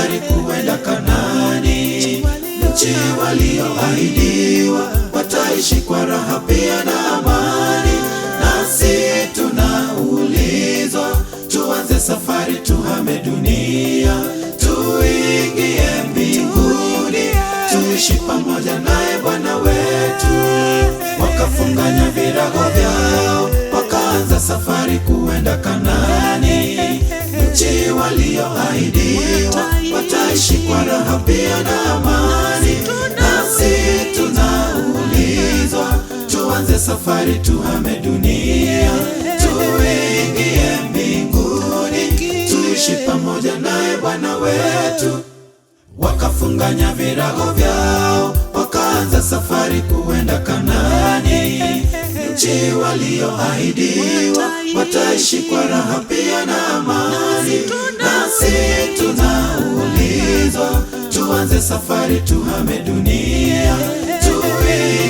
safari kuenda Kanaani, nchi walioahidiwa. Wataishi kwa raha pia na amani. Nasi tunaulizwa, tuanze safari, tuhame dunia, tuingie mbinguni, tuishi pamoja naye Bwana wetu. Wakafunganya virago vyao, wakaanza safari kuenda Kanaani, nchi walioahidiwa. Wataishi kwa raha pia na amani. Nasi tunaulizwa, tuanze safari, tuhame dunia, tuingie mbinguni, tuishi pamoja naye Bwana wetu. Wakafunganya virago vyao, wakaanza safari kuenda Kanaani, nchi walioahidiwa. Wataishi kwa raha pia na amani. Nasi tunaulizwa, tuanze safari, tuhame dunia, tuishi